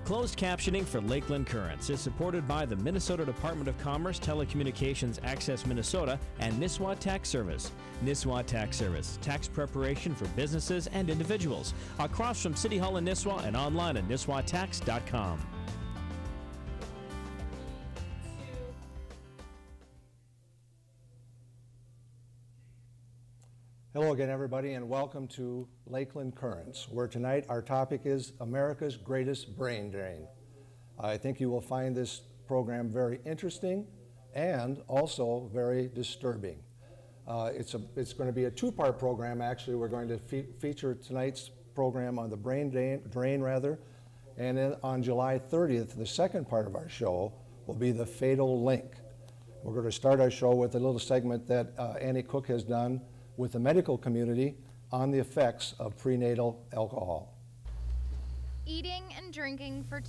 Closed captioning for Lakeland Currents is supported by the Minnesota Department of Commerce, Telecommunications Access Minnesota, and Nisswa Tax Service. Nisswa Tax Service, tax preparation for businesses and individuals. Across from City Hall in Nisswa and online at nisswatax.com. Hello again, everybody, and welcome to Lakeland Currents, where tonight our topic is America's Greatest Brain Drain. I think you will find this program very interesting and also very disturbing. It's going to be a two-part program, actually. We're going to feature tonight's program on the brain drain, and then on July 30th, the second part of our show will be the Fatal Link. We're going to start our show with a little segment that Annie Cook has done with the medical community on the effects of prenatal alcohol. Eating and drinking for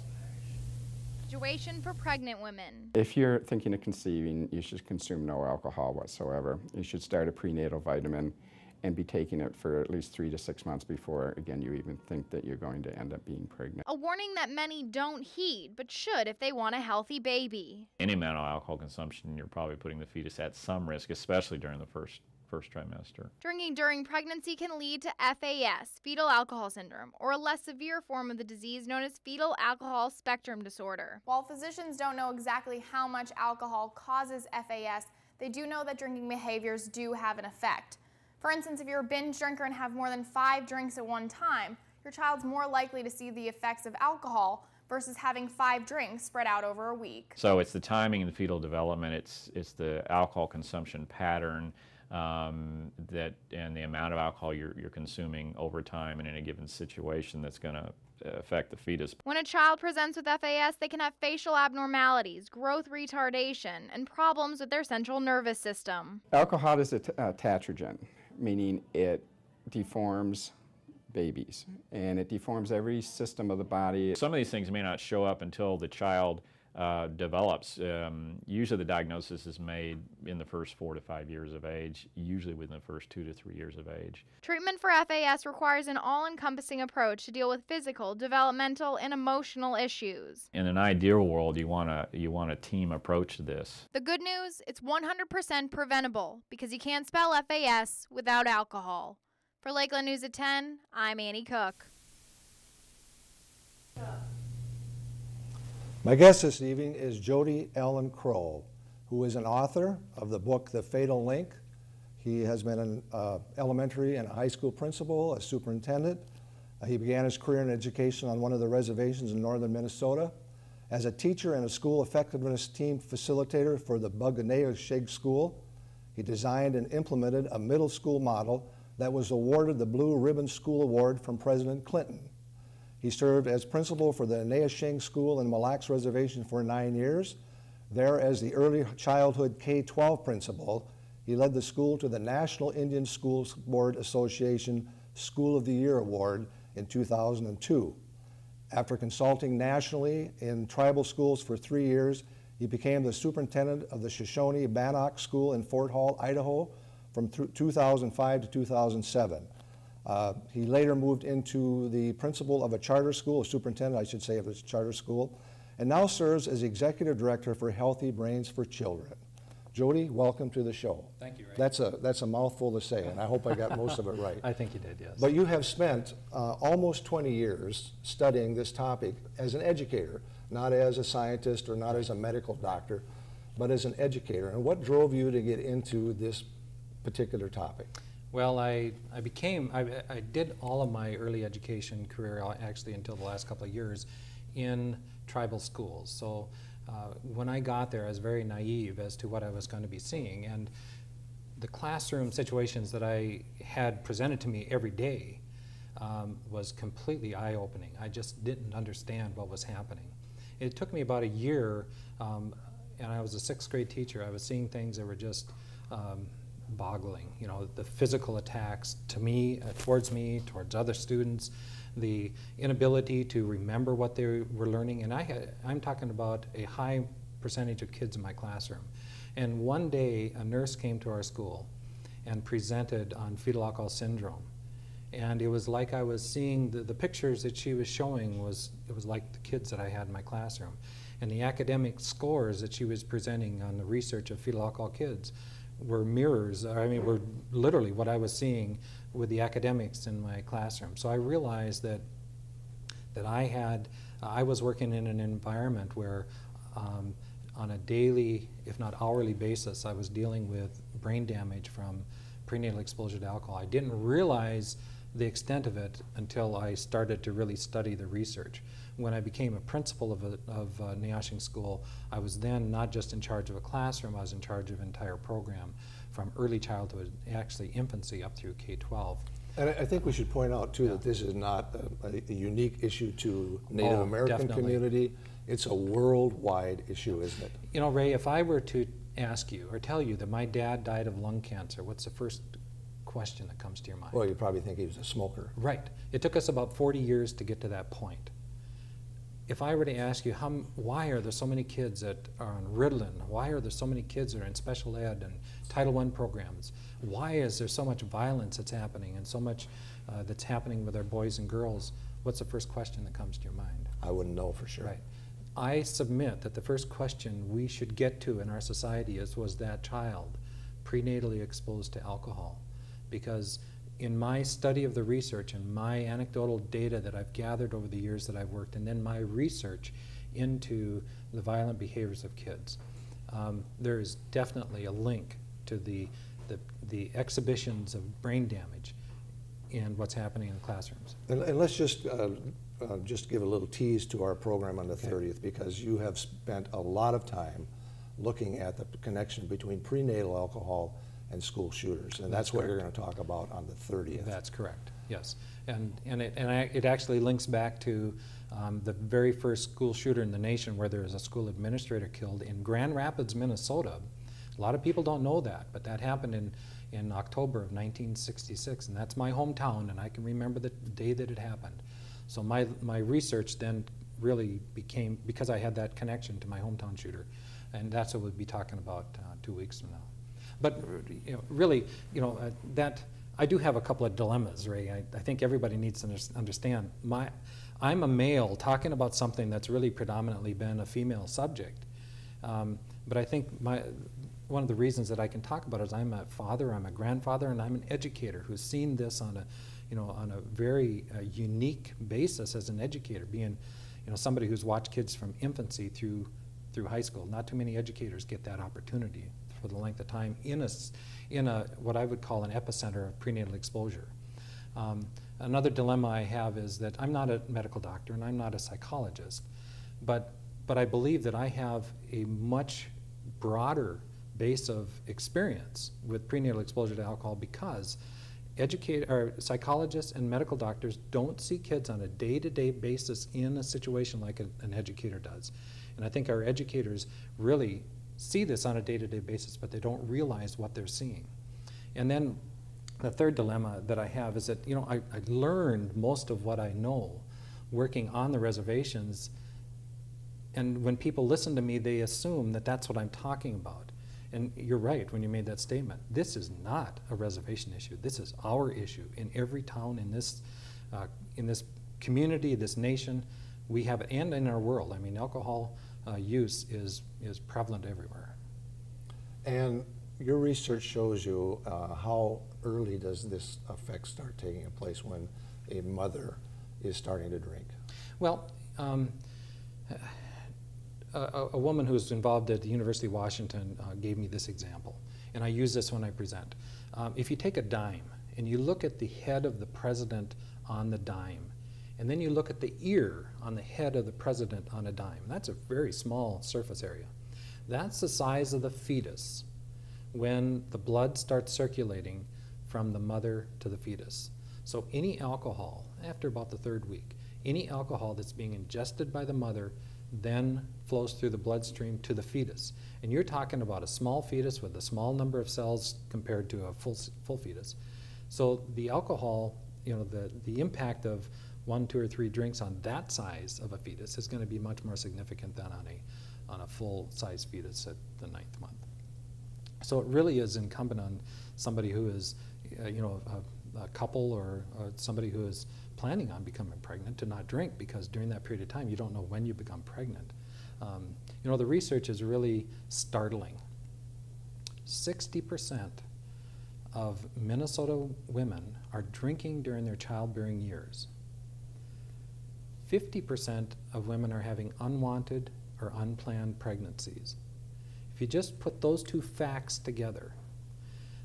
situation for pregnant women. If you're thinking of conceiving, you should consume no alcohol whatsoever. You should start a prenatal vitamin and be taking it for at least 3 to 6 months before, again, you even think that you're going to end up being pregnant. A warning that many don't heed, but should if they want a healthy baby. Any amount of alcohol consumption, you're probably putting the fetus at some risk, especially during the first trimester. Drinking during pregnancy can lead to FAS, fetal alcohol syndrome, or a less severe form of the disease known as fetal alcohol spectrum disorder. While physicians don't know exactly how much alcohol causes FAS, they do know that drinking behaviors do have an effect. For instance, if you're a binge drinker and have more than 5 drinks at one time, your child's more likely to see the effects of alcohol versus having 5 drinks spread out over a week. So it's the timing in the fetal development, it's the alcohol consumption pattern, and the amount of alcohol you're consuming over time and in a given situation that's going to affect the fetus. When a child presents with FAS, they can have facial abnormalities, growth retardation, and problems with their central nervous system. Alcohol is a tetragen, meaning it deforms babies, and it deforms every system of the body. Some of these things may not show up until the child develops. Usually the diagnosis is made in the first 4 to 5 years of age, usually within the first 2 to 3 years of age. Treatment for FAS requires an all-encompassing approach to deal with physical, developmental, and emotional issues. In an ideal world, you want a team approach to this. The good news, it's 100% preventable because you can't spell FAS without alcohol. For Lakeland News at 10, I'm Annie Cook. My guest this evening is Jodie Allen Crow, who is an author of the book The Fatal Link. He has been an elementary and high school principal, a superintendent. He began his career in education on one of the reservations in northern Minnesota. As a teacher and a school effectiveness team facilitator for the Neah School, he designed and implemented a middle school model that was awarded the Blue Ribbon School Award from President Clinton. He served as principal for the Neah School in Mille Lacs Reservation for 9 years. There, as the early childhood K-12 principal, he led the school to the National Indian Schools Board Association School of the Year Award in 2002. After consulting nationally in tribal schools for 3 years, he became the superintendent of the Shoshone-Bannock School in Fort Hall, Idaho, from 2005 to 2007. He later moved into the principal of a charter school, a superintendent, I should say, of a charter school, and now serves as executive director for Healthy Brains for Children. Jodie, welcome to the show. Thank you, Ray. That's a mouthful to say, and I hope I got most of it right. I think you did, yes. But you have spent almost 20 years studying this topic as an educator, not as a scientist or not as a medical doctor, but as an educator. And what drove you to get into this particular topic? Well, I did all of my early education career, actually until the last couple of years, in tribal schools. So when I got there, I was very naive as to what I was going to be seeing. And the classroom situations that I had presented to me every day was completely eye-opening. I just didn't understand what was happening. It took me about a year, and I was a 6th grade teacher. I was seeing things that were just boggling. You know, the physical attacks to me, towards other students, the inability to remember what they were learning. And I'm talking about a high percentage of kids in my classroom. And one day, a nurse came to our school and presented on fetal alcohol syndrome. And it was like I was seeing the pictures that she was showing it was like the kids that I had in my classroom. And the academic scores that she was presenting on the research of fetal alcohol kids were mirrors, I mean, were literally what I was seeing with the academics in my classroom. So I realized that I was working in an environment where on a daily, if not hourly basis, I was dealing with brain damage from prenatal exposure to alcohol. I didn't realize the extent of it until I started to really study the research. When I became a principal of a Nehashing school, I was then not just in charge of a classroom, I was in charge of an entire program from early childhood, actually infancy, up through K-12. And I think we should point out too that this is not a unique issue to Native American definitely. Community. It's a worldwide issue, isn't it? You know, Ray, if I were to ask you or tell you that my dad died of lung cancer, what's the first question that comes to your mind? Well, you probably think he was a smoker. Right. It took us about 40 years to get to that point. If I were to ask you, why are there so many kids that are on Ritalin? Why are there so many kids that are in special ed and Title I programs? Why is there so much violence that's happening and so much that's happening with our boys and girls? What's the first question that comes to your mind? I wouldn't know for sure. Right. I submit that the first question we should get to in our society is, was that child prenatally exposed to alcohol? Because in my study of the research and my anecdotal data that I've gathered over the years that I've worked, and then my research into the violent behaviors of kids, there is definitely a link to the exhibitions of brain damage and what's happening in the classrooms. And let's just give a little tease to our program on the 30th, because you have spent a lot of time looking at the connection between prenatal alcohol and school shooters, and that's what you're going to talk about on the 30th. That's correct, yes. And it actually links back to the very first school shooter in the nation, where there was a school administrator killed in Grand Rapids, Minnesota. A lot of people don't know that, but that happened in October of 1966, and that's my hometown, and I can remember the day that it happened. So my research then really became, because I had that connection to my hometown shooter, and that's what we'll be talking about 2 weeks from now. But really, that I do have a couple of dilemmas, Ray. I think everybody needs to understand. I'm a male talking about something that's really predominantly been a female subject. But I think one of the reasons that I can talk about it is I'm a father, I'm a grandfather, and I'm an educator who's seen this on a very unique basis as an educator, being somebody who's watched kids from infancy through high school. Not too many educators get that opportunity for the length of time in a what I would call an epicenter of prenatal exposure. Another dilemma I have is that I'm not a medical doctor and I'm not a psychologist, but I believe that I have a much broader base of experience with prenatal exposure to alcohol, because psychologists and medical doctors don't see kids on a day-to-day basis in a situation like an educator does. And I think our educators really see this on a day-to-day basis, but they don't realize what they're seeing. And then the third dilemma that I have is that I learned most of what I know working on the reservations, and when people listen to me, they assume that that's what I'm talking about. And you're right when you made that statement. This is not a reservation issue. This is our issue in every town in this community, this nation. We have it, and in our world. I mean, alcohol use is prevalent everywhere. And your research shows you how early does this effect start taking place when a mother is starting to drink? Well, a woman who's involved at the University of Washington gave me this example, and I use this when I present. If you take a dime and you look at the head of the president on the dime, and then you look at the ear on the head of the president on a dime, that's a very small surface area. That's the size of the fetus when the blood starts circulating from the mother to the fetus. So any alcohol, after about the 3rd week, any alcohol that's being ingested by the mother then flows through the bloodstream to the fetus. And you're talking about a small fetus with a small number of cells compared to a full fetus. So the alcohol, the impact of 1, 2, or 3 drinks on that size of a fetus is going to be much more significant than on a full-size fetus at the 9th month. So it really is incumbent on somebody who is, a couple or somebody who is planning on becoming pregnant to not drink, because during that period of time you don't know when you become pregnant. You know, the research is really startling. 60% of Minnesota women are drinking during their childbearing years. 50% of women are having unwanted or unplanned pregnancies. If you just put those two facts together,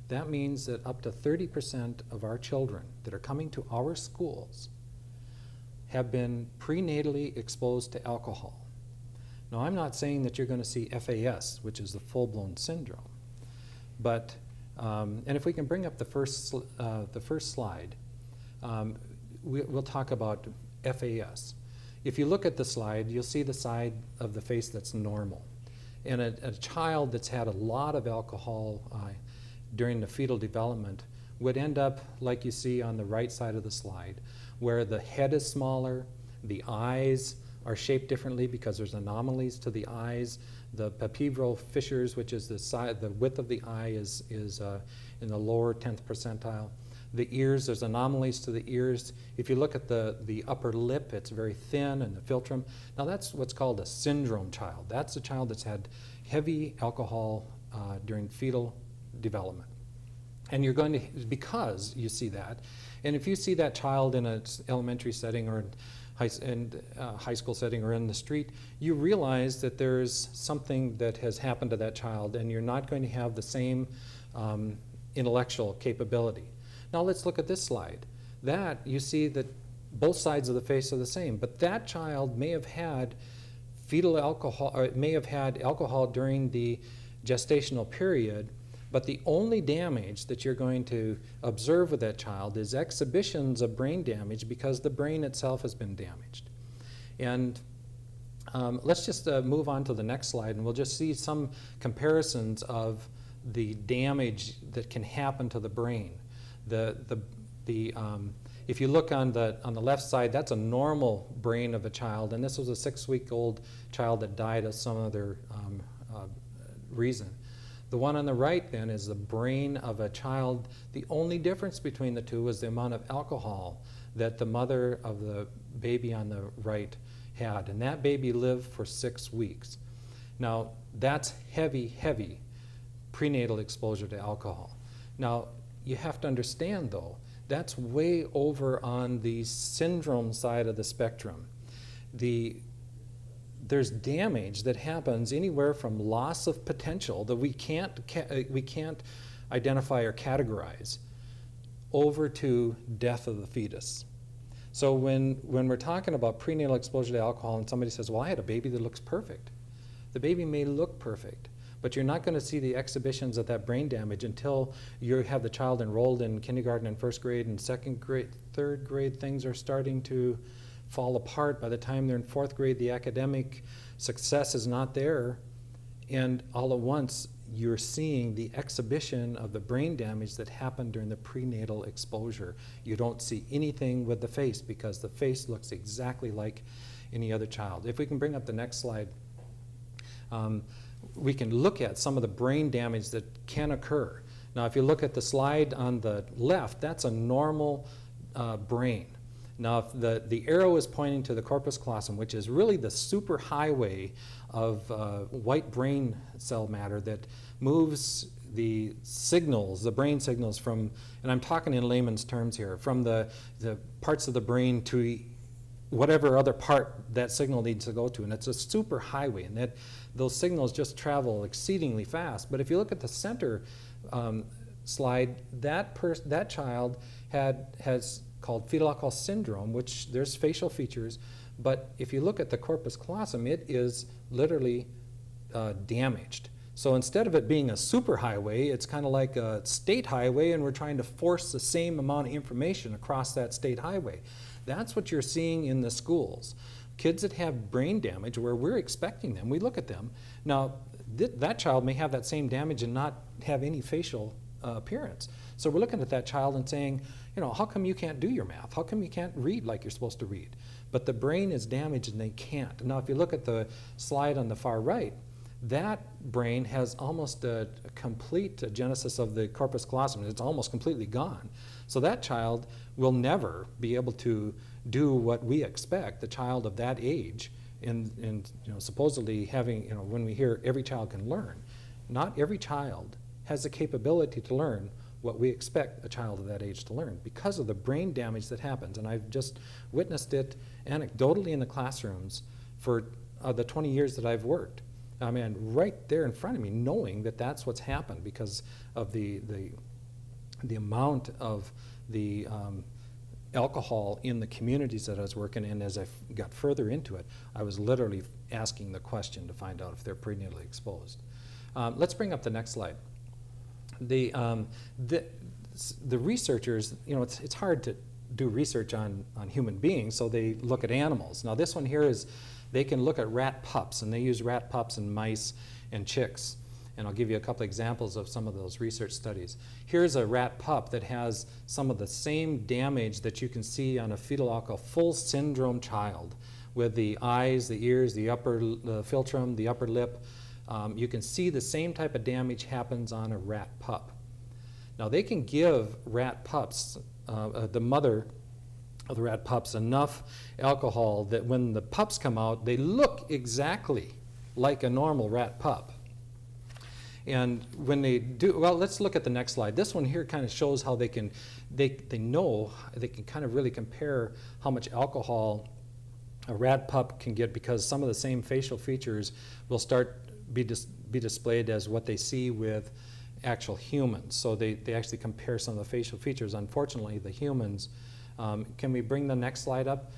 that means that up to 30% of our children that are coming to our schools have been prenatally exposed to alcohol. Now, I'm not saying that you're going to see FAS, which is the full-blown syndrome, but, and if we can bring up the first slide, we'll talk about FAS. If you look at the slide, you'll see the side of the face that's normal. And a child that's had a lot of alcohol during the fetal development would end up like you see on the right side of the slide, where the head is smaller, the eyes are shaped differently because there's anomalies to the eyes. The palpebral fissures, which is the width of the eye, is in the lower 10th percentile. The ears, there's anomalies to the ears. If you look at the upper lip, it's very thin, and the philtrum. Now that's what's called a syndrome child. That's a child that's had heavy alcohol during fetal development. And you're going to, because you see that, and if you see that child in an elementary setting or high school setting or in the street, you realize that there's something that has happened to that child, and you're not going to have the same intellectual capability. Now let's look at this slide. That, you see that both sides of the face are the same, but that child may have had fetal alcohol, or it may have had alcohol during the gestational period, but the only damage that you're going to observe with that child is exhibitions of brain damage because the brain itself has been damaged. And let's just move on to the next slide, and we'll just see some comparisons of the damage that can happen to the brain. If you look on the left side, that's a normal brain of a child, and this was a 6-week-old child that died of some other reason. The one on the right then is the brain of a child. The only difference between the two was the amount of alcohol that the mother of the baby on the right had, and that baby lived for 6 weeks. Now, that's heavy, heavy prenatal exposure to alcohol. Now, you have to understand, though, that's way over on the syndrome side of the spectrum. There's damage that happens anywhere from loss of potential that we can't identify or categorize over to death of the fetus. So when we're talking about prenatal exposure to alcohol and somebody says, well, I had a baby that looks perfect. The baby may look perfect, but you're not going to see the exhibitions of that brain damage until you have the child enrolled in kindergarten and first grade and second grade, third grade. Things are starting to fall apart. By the time they're in fourth grade, the academic success is not there, and all at once you're seeing the exhibition of the brain damage that happened during the prenatal exposure. You don't see anything with the face because the face looks exactly like any other child. If we can bring up the next slide, we can look at some of the brain damage that can occur. Now, if you look at the slide on the left, that's a normal brain. Now, if the arrow is pointing to the corpus callosum, which is really the superhighway of white brain cell matter that moves the signals, the brain signals from, and I'm talking in layman's terms here, from the parts of the brain to whatever other part that signal needs to go to. And it's a superhighway, and those signals just travel exceedingly fast. But if you look at the center slide, that child has called fetal alcohol syndrome, which there's facial features, but if you look at the corpus callosum, it is literally damaged. So instead of it being a superhighway, it's kind of like a state highway, and we're trying to force the same amount of information across that state highway. That's what you're seeing in the schools. Kids that have brain damage, where we're expecting them, we look at them. Now, that child may have that same damage and not have any facial appearance. So we're looking at that child and saying, you know, how come you can't do your math? How come you can't read like you're supposed to read? But the brain is damaged and they can't. Now, if you look at the slide on the far right, that brain has almost a complete genesis of the corpus callosum. It's almost completely gone. So that child will never be able to do what we expect a child of that age, and supposedly having, when we hear every child can learn, not every child has the capability to learn what we expect a child of that age to learn because of the brain damage that happens. And I've just witnessed it anecdotally in the classrooms for the 20 years that I've worked. I mean, right there in front of me, knowing that that's what's happened because of the amount of the alcohol in the communities that I was working in. As I got further into it, I was literally asking the question to find out if they're prenatally exposed. Let's bring up the next slide. The researchers, it's hard to do research on human beings, so they look at animals. Now this one here is, they can look at rat pups, and they use rat pups and mice and chicks. And I'll give you a couple examples of some of those research studies. Here's a rat pup that has some of the same damage that you can see on a fetal alcohol full syndrome child, with the eyes, the ears, the upper philtrum, the upper lip. You can see the same type of damage happens on a rat pup. Now they can give rat pups, the mother of the rat pups, enough alcohol that when the pups come out, they look exactly like a normal rat pup. And when they do, well, let's look at the next slide. This one here kind of shows how they can kind of really compare how much alcohol a rat pup can get, because some of the same facial features will start be displayed as what they see with actual humans. So they actually compare some of the facial features. Unfortunately, the humans, can we bring the next slide up?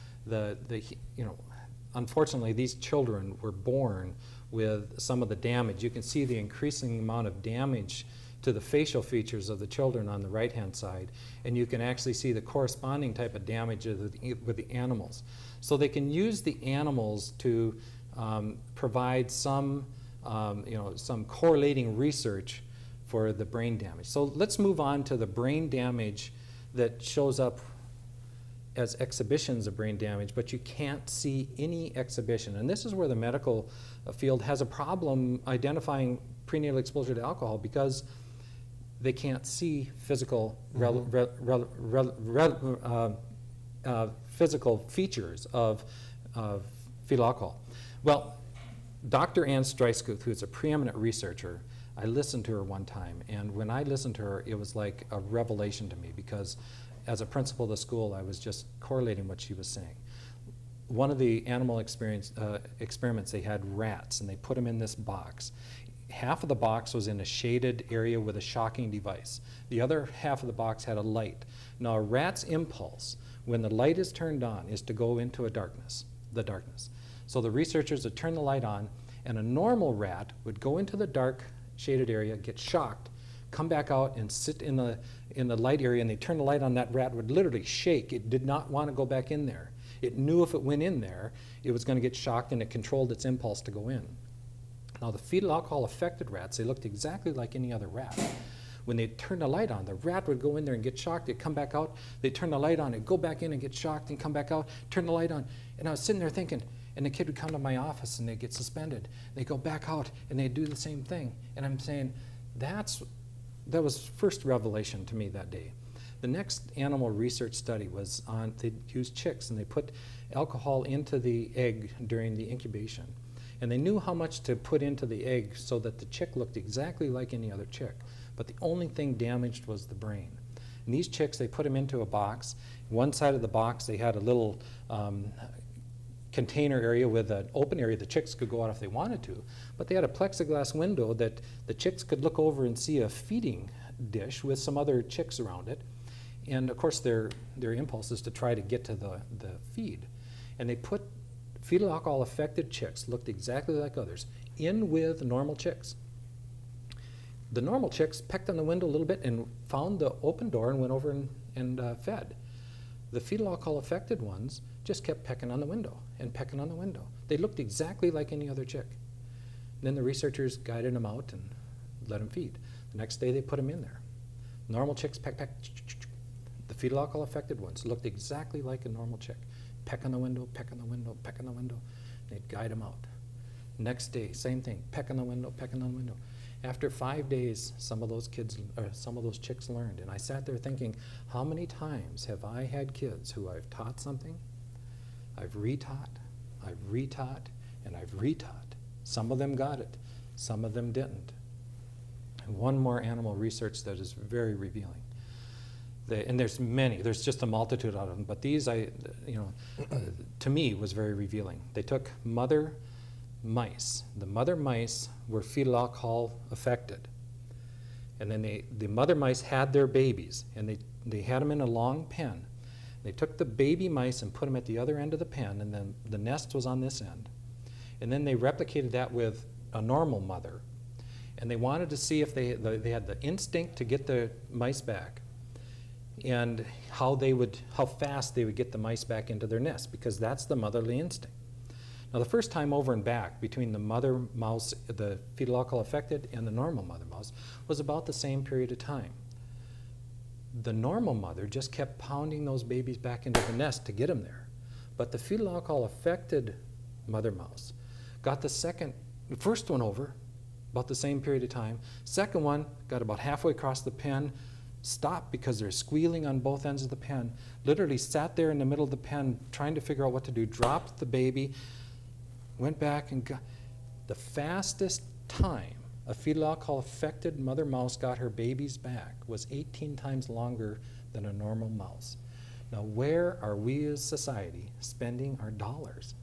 Unfortunately, these children were born with some of the damage. You can see the increasing amount of damage to the facial features of the children on the right-hand side, and you can actually see the corresponding type of damage with the animals. So they can use the animals to provide some correlating research for the brain damage. So let's move on to the brain damage that shows up as exhibitions of brain damage, but you can't see any exhibition. And this is where the medical field has a problem identifying prenatal exposure to alcohol, because they can't see physical physical features of fetal alcohol. Well, Dr. Ann Streiskouth, who's a preeminent researcher, I listened to her one time, and when I listened to her, it was like a revelation to me, because as a principal of the school, I was just correlating what she was saying. One of the animal experiments, they had rats, and they put them in this box. Half of the box was in a shaded area with a shocking device. The other half of the box had a light. Now, a rat's impulse, when the light is turned on, is to go into the darkness. So the researchers would turn the light on, and a normal rat would go into the dark, shaded area, get shocked, come back out and sit in the light area, and they turn the light on, that rat would literally shake. It did not want to go back in there. It knew if it went in there, it was going to get shocked, and it controlled its impulse to go in. Now, the fetal alcohol affected rats, they looked exactly like any other rat. When they turned the light on, the rat would go in there and get shocked. It'd come back out. They'd turn the light on. It'd go back in and get shocked and come back out, turn the light on. And I was sitting there thinking, and the kid would come to my office and they'd get suspended. They'd go back out and they'd do the same thing. And I'm saying, that was first revelation to me that day. The next animal research study was on, they used chicks, and they put alcohol into the egg during the incubation. And they knew how much to put into the egg so that the chick looked exactly like any other chick. But the only thing damaged was the brain. And these chicks, they put them into a box. One side of the box, they had a little container area with an open area. The chicks could go out if they wanted to. But they had a plexiglass window that the chicks could look over and see a feeding dish with some other chicks around it. And of course, their impulse is to try to get to the feed. And they put fetal alcohol affected chicks, looked exactly like others, in with normal chicks. The normal chicks pecked on the window a little bit and found the open door and went over and fed. The fetal alcohol affected ones just kept pecking on the window and pecking on the window. They looked exactly like any other chick. And then the researchers guided them out and let them feed. The next day they put them in there. Normal chicks peck, peck. The fetal alcohol affected ones looked exactly like a normal chick. Peck on the window, peck on the window, peck on the window. They'd guide them out. Next day, same thing, peck on the window, peck on the window. After 5 days, some of those chicks learned. And I sat there thinking, how many times have I had kids who I've taught something, I've retaught, and I've retaught. Some of them got it, some of them didn't. And one more animal research that is very revealing. And there's many, there's just a multitude of them, but these, to me, was very revealing. They took mother mice. The mother mice were fetal alcohol affected. And then the mother mice had their babies, and they had them in a long pen. They took the baby mice and put them at the other end of the pen, and then the nest was on this end. And then they replicated that with a normal mother. And they wanted to see if they had the instinct to get the mice back, and how fast they would get the mice back into their nest, because that's the motherly instinct. Now, the first time over and back between the mother mouse, the fetal alcohol affected, and the normal mother mouse was about the same period of time. The normal mother just kept pounding those babies back into the nest to get them there. But the fetal alcohol affected mother mouse got the first one over about the same period of time. Second one got about halfway across the pen, stopped because they're squealing on both ends of the pen, literally sat there in the middle of the pen trying to figure out what to do, dropped the baby, went back and got the fastest time a fetal alcohol affected mother mouse got her babies back was 18 times longer than a normal mouse. Now, where are we as society spending our dollars?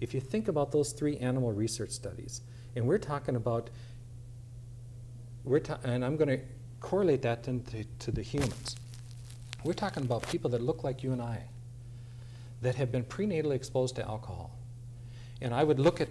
If you think about those 3 animal research studies, and we're talking about, and I'm going to correlate that to the humans. We're talking about people that look like you and I, that have been prenatally exposed to alcohol. And I would look at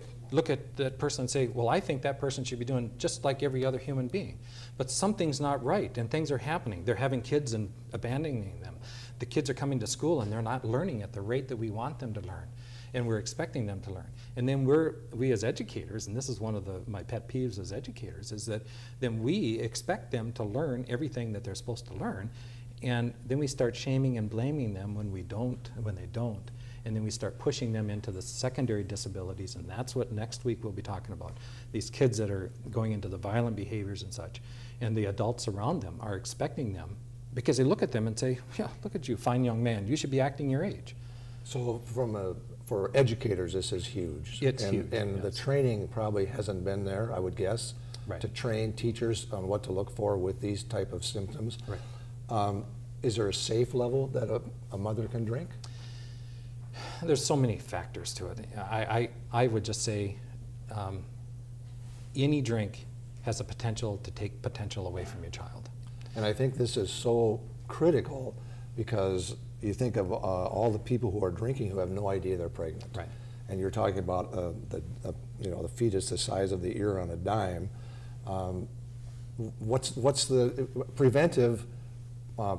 that person and say, well, I think that person should be doing just like every other human being. But something's not right, and things are happening. They're having kids and abandoning them. The kids are coming to school and they're not learning at the rate that we want them to learn, and we're expecting them to learn. And then we as educators, and this is one of my pet peeves as educators, is that then we expect them to learn everything that they're supposed to learn, and then we start shaming and blaming them when they don't. And then we start pushing them into the secondary disabilities, and that's what next week we'll be talking about. These kids that are going into the violent behaviors and such, and the adults around them are expecting them, because they look at them and say, yeah, look at you, fine young man, you should be acting your age. So for educators, this is huge. It's huge. And yes. The training probably hasn't been there, I would guess, right, to train teachers on what to look for with these type of symptoms. Right. Is there a safe level that a mother can drink? There's so many factors to it. I would just say any drink has a potential to take potential away from your child. And I think this is so critical because you think of all the people who are drinking who have no idea they're pregnant. Right. And you're talking about the fetus the size of the ear on a dime. What's the preventive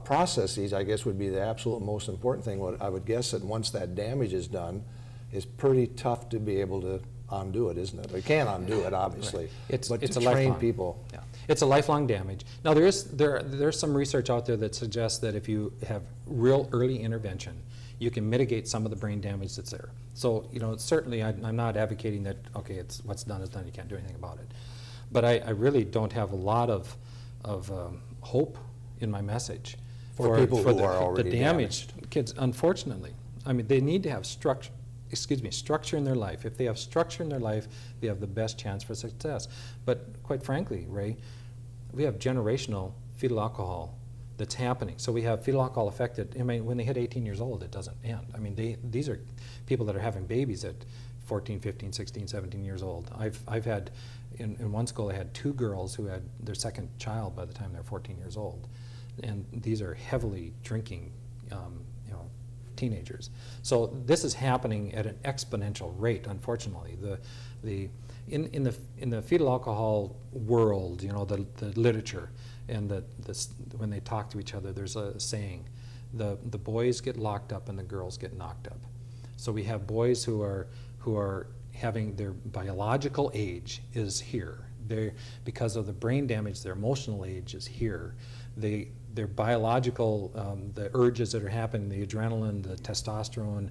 processes, I guess, would be the absolute most important thing. What I would guess that once that damage is done, is pretty tough to be able to undo it, isn't it? We can't undo it, obviously. Right. But it's to a train lifelong, people. Yeah. It's a lifelong damage. Now there's some research out there that suggests that if you have real early intervention, you can mitigate some of the brain damage that's there. So, certainly I'm not advocating that, okay, it's what's done is done, you can't do anything about it. But I really don't have a lot of hope in my message for people who are already the damaged kids. Unfortunately, I mean, they need to have structure in their life. If they have structure in their life, they have the best chance for success. But quite frankly, Ray, we have generational fetal alcohol that's happening. So we have fetal alcohol affected. I mean, when they hit 18 years old, it doesn't end. I mean, these are people that are having babies at 14, 15, 16, 17 years old. I've had, in one school, I had 2 girls who had their second child by the time they're 14 years old. And these are heavily drinking teenagers. So this is happening at an exponential rate, unfortunately. In the fetal alcohol world, the literature and when they talk to each other, there's a saying, the boys get locked up and the girls get knocked up. So we have boys who are having their biological age is here. Because of the brain damage, their emotional age is here. their biological, the urges that are happening, the adrenaline, the testosterone.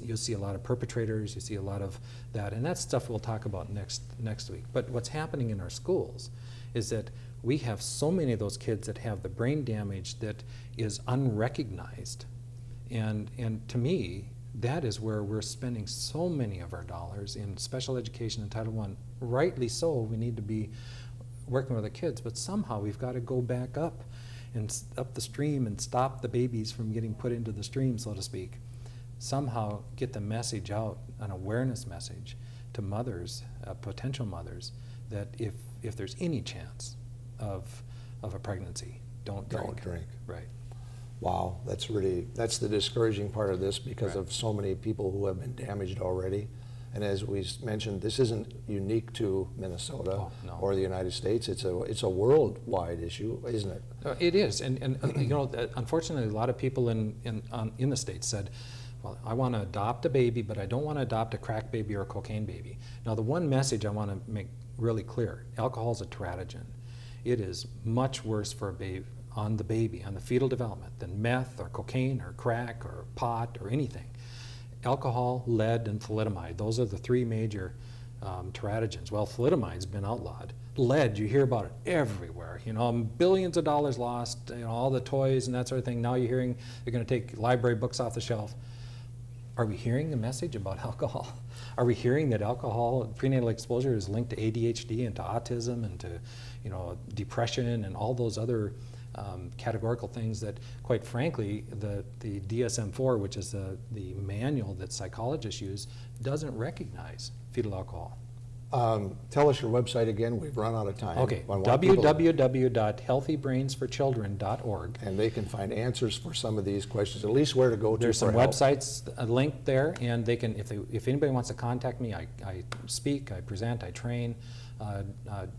You'll see a lot of perpetrators, you see a lot of that, and that's stuff we'll talk about next week. But what's happening in our schools is that we have so many of those kids that have the brain damage that is unrecognized. And to me, that is where we're spending so many of our dollars in special education in Title I. Rightly so, we need to be working with the kids, but somehow we've got to go back up the stream and stop the babies from getting put into the stream, so to speak. Somehow get the message out, an awareness message to mothers, potential mothers, that if there's any chance of a pregnancy, don't drink. Don't drink. Right. Wow, that's the discouraging part of this, because Right. of so many people who have been damaged already. And as we mentioned, this isn't unique to Minnesota or the United States. It's a worldwide issue, isn't it? It is, and you know, unfortunately, a lot of people in the States said, well, I want to adopt a baby, but I don't want to adopt a crack baby or a cocaine baby. Now, the one message I want to make really clear: alcohol is a teratogen. It is much worse for a baby, on the fetal development, than meth or cocaine or crack or pot or anything. Alcohol, lead, and thalidomide, those are the three major teratogens. Well, thalidomide's been outlawed. Lead, you hear about it everywhere. You know, billions of dollars lost, you know, all the toys and that sort of thing. Now you're hearing they're going to take library books off the shelf. Are we hearing the message about alcohol? Are we hearing that alcohol, prenatal exposure, is linked to ADHD and to autism and to, you know, depression and all those other categorical things that, quite frankly, the DSM-4, which is the manual that psychologists use, doesn't recognize fetal alcohol. Tell us your website again. We've run out of time. Okay, www.healthybrainsforchildren.org. And they can find answers for some of these questions, at least where to go to. There's some for help. websites linked there, and they can, if anybody wants to contact me, I speak, I present, I train.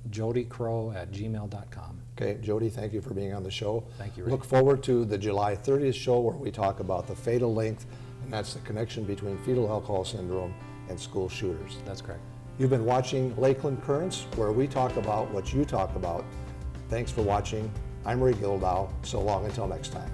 JodieCrow@gmail.com. Okay, Jodie, thank you for being on the show. Thank you, Rick. Look forward to the July 30th show, where we talk about the fatal link, and that's the connection between fetal alcohol syndrome and school shooters. That's correct. You've been watching Lakeland Currents, where we talk about what you talk about. Thanks for watching. I'm Ray Gildow. So long until next time.